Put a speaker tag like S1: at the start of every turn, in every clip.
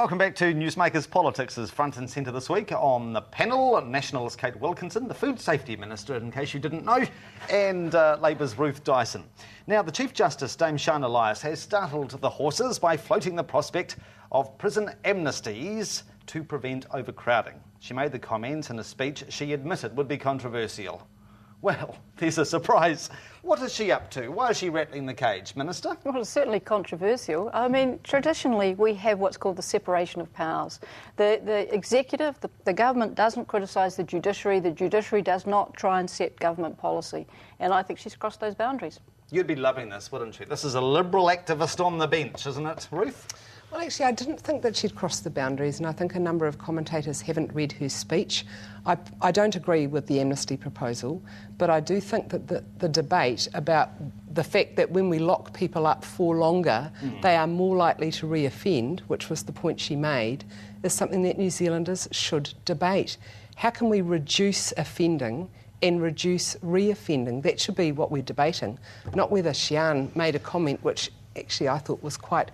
S1: Welcome back to NewsMakers. Politics is front and centre this week. On the panel, National's Kate Wilkinson, the Food Safety Minister, in case you didn't know, and Labour's Ruth Dyson. Now, the Chief Justice, Dame Sian Elias, has startled the horses by floating the prospect of prison amnesties to prevent overcrowding. She made the comment in a speech she admitted would be controversial. Well, there's a surprise. What is she up to? Why is she rattling the cage, Minister?
S2: Well, it's certainly controversial. I mean, traditionally, we have what's called the separation of powers. The executive, the government doesn't criticise the judiciary does not try and set government policy. And I think she's crossed those boundaries.
S1: You'd be loving this, wouldn't you? This is a Liberal activist on the bench, isn't it, Ruth?
S3: Well, actually, I didn't think that she'd crossed the boundaries, and I think a number of commentators haven't read her speech. I don't agree with the amnesty proposal, but I do think that the debate about the fact that when we lock people up for longer, they are more likely to reoffend, which was the point she made, is something that New Zealanders should debate. How can we reduce offending and reduce reoffending? That should be what we're debating, not whether Sian made a comment which actually I thought was quite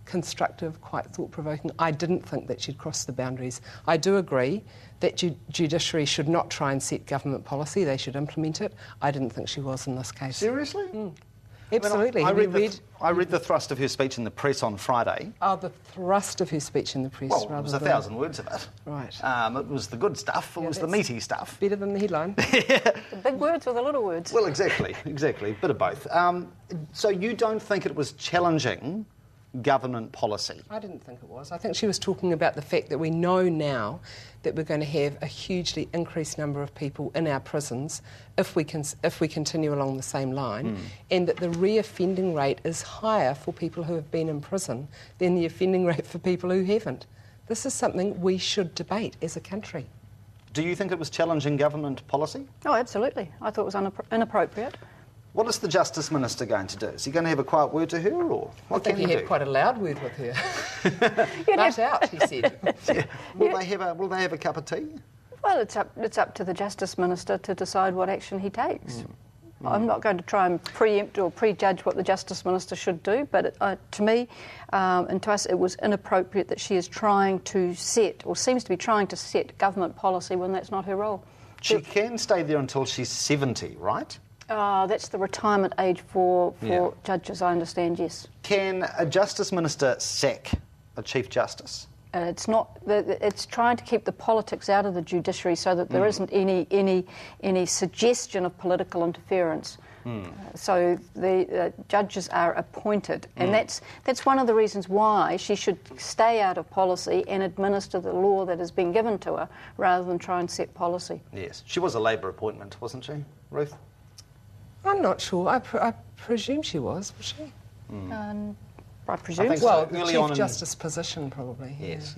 S3: constructive, quite thought-provoking. I didn't think that she'd crossed the boundaries. I do agree that judiciary should not try and set government policy, they should implement it. I didn't think she was in this case.
S1: Seriously?
S3: Absolutely.
S1: I read the thrust of her speech in the press on Friday.
S3: Oh, the thrust of her speech in the press.
S1: Well,
S3: rather
S1: it was
S3: than
S1: 1,000 words of it.
S3: Right.
S1: It was the good stuff, it was the meaty stuff.
S3: Better than the headline.
S2: The big words or the little words?
S1: Well, exactly, bit of both. So you don't think it was challenging government policy?
S3: I didn't think it was. I think she was talking about the fact that we know now that we're going to have a hugely increased number of people in our prisons if we continue along the same line, and that the reoffending rate is higher for people who have been in prison than the offending rate for people who haven't. This is something we should debate as a country.
S1: Do you think it was challenging government policy?
S2: Oh, absolutely. I thought it was inappropriate.
S1: What is the Justice Minister going to do? Is he going to have a quiet word to her, or what can he do?
S3: He had quite a loud word with her. Night out, he said.
S1: Yeah. Will they have a cup of tea?
S2: Well, it's up to the Justice Minister to decide what action he takes. I'm not going to try and preempt or prejudge what the Justice Minister should do, but to me and to us it was inappropriate that she is trying to set, or seems to be trying to set, government policy when that's not her role.
S1: She can stay there until she's 70, right?
S2: That's the retirement age for judges, I understand, yes.
S1: Can a Justice Minister sack a Chief Justice?
S2: It's not. It's trying to keep the politics out of the judiciary so that there isn't any suggestion of political interference. So the judges are appointed, and that's one of the reasons why she should stay out of policy and administer the law that has been given to her, rather than try and set policy.
S1: Yes, she was a Labour appointment, wasn't she, Ruth?
S3: I'm not sure. I presume she was she?
S2: I presume.
S1: So.
S3: Well, the Chief Justice position, probably.
S1: Yes.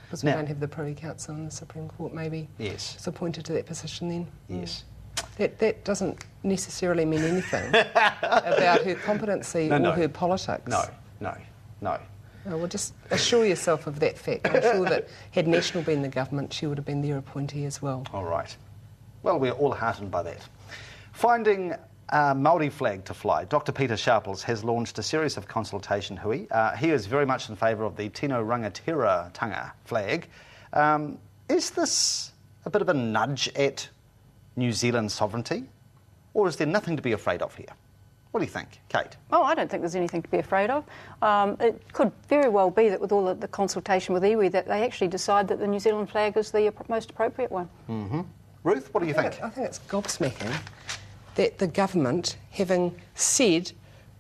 S3: Because we don't have the Privy Council in the Supreme Court, maybe.
S1: Yes.
S3: It's appointed to that position then.
S1: Yes.
S3: That doesn't necessarily mean anything about her competency or her politics.
S1: No.
S3: Well, just assure yourself of that fact. I'm sure that had National been the government, she would have been their appointee as well.
S1: All right. Well, we're all heartened by that. Finding a Māori flag to fly, Dr Peter Sharples has launched a series of consultation hui. He is very much in favour of the Tino Rangatiratanga flag. Is this a bit of a nudge at New Zealand sovereignty, or is there nothing to be afraid of here? What do you think, Kate?
S2: Oh, I don't think there's anything to be afraid of. It could very well be that with all the consultation with iwi that they actually decide that the New Zealand flag is the most appropriate one.
S1: Ruth, what do you think?
S3: I think it's gobsmacking that the government, having said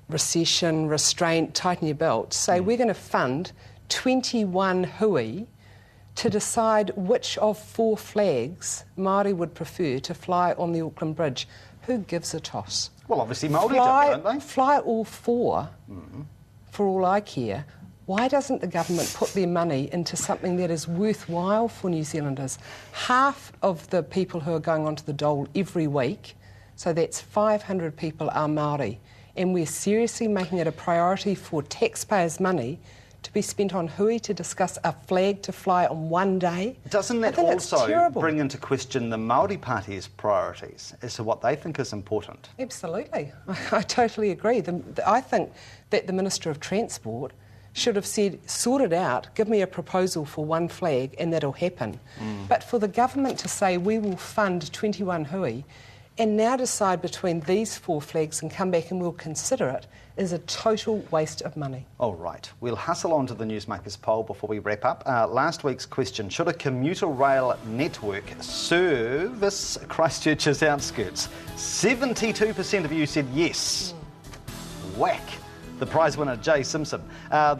S3: recession, restraint, tighten your belt, say we're going to fund 21 hui to decide which of 4 flags Māori would prefer to fly on the Auckland Bridge. Who gives a toss?
S1: Well, obviously Māori don't they?
S3: Fly all 4, for all I care. Why doesn't the government put their money into something that is worthwhile for New Zealanders? Half of the people who are going onto the dole every week, so that's 500 people, are Māori. And we're seriously making it a priority for taxpayers' money to be spent on hui to discuss a flag to fly on one day.
S1: Doesn't that also bring into question the Māori Party's priorities as to what they think is important?
S3: Absolutely. I totally agree. I think that the Minister of Transport should have said, sort it out, give me a proposal for one flag and that'll happen. But for the government to say we will fund 21 hui and now decide between these 4 flags and come back and we'll consider it is a total waste of money.
S1: All right, we'll hustle on to the NewsMakers poll before we wrap up. Last week's question, should a commuter rail network service Christchurch's outskirts? 72% of you said yes. Whack. The prize winner, Jay Simpson.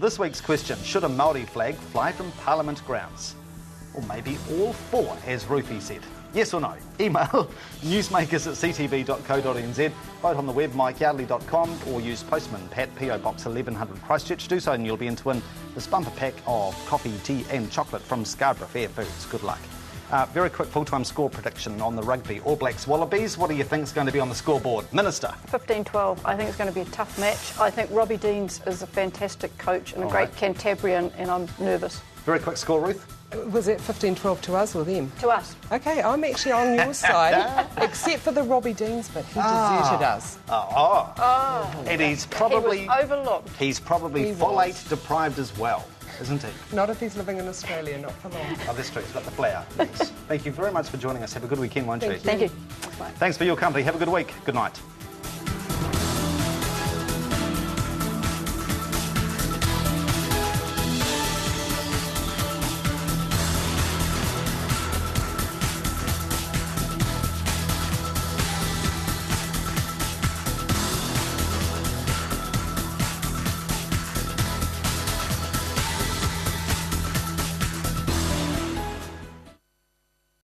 S1: This week's question, should a Māori flag fly from Parliament grounds? Or maybe all 4, as Ruthie said. Yes or no? Email newsmakers@ctv.co.nz, vote on the web, mikeyardley.com, or use postman Pat, PO Box 1100 Christchurch. Do so and you'll be in to win this bumper pack of coffee, tea and chocolate from Scarborough Fair Foods. Good luck. Very quick full-time score prediction on the rugby. All Blacks Wallabies, what do you think is going to be on the scoreboard? Minister?
S2: 15-12. I think it's going to be a tough match. I think Robbie Deans is a fantastic coach and a great Cantabrian, and I'm nervous.
S1: Very quick score, Ruth?
S3: Was it 15-12 to us or them?
S2: To us.
S3: OK, I'm actually on your side, except for the Robbie Deans, but he deserted us.
S1: And he's probably...
S2: He was overlooked.
S1: He's probably folate deprived as well, isn't he?
S3: Not if he's living in Australia, not for long.
S1: Oh, that's true. He's got the flair. Yes. Thank you very much for joining us. Have a good weekend, won't you?
S2: Thank you.
S1: Thanks for your company. Have a good week. Good night.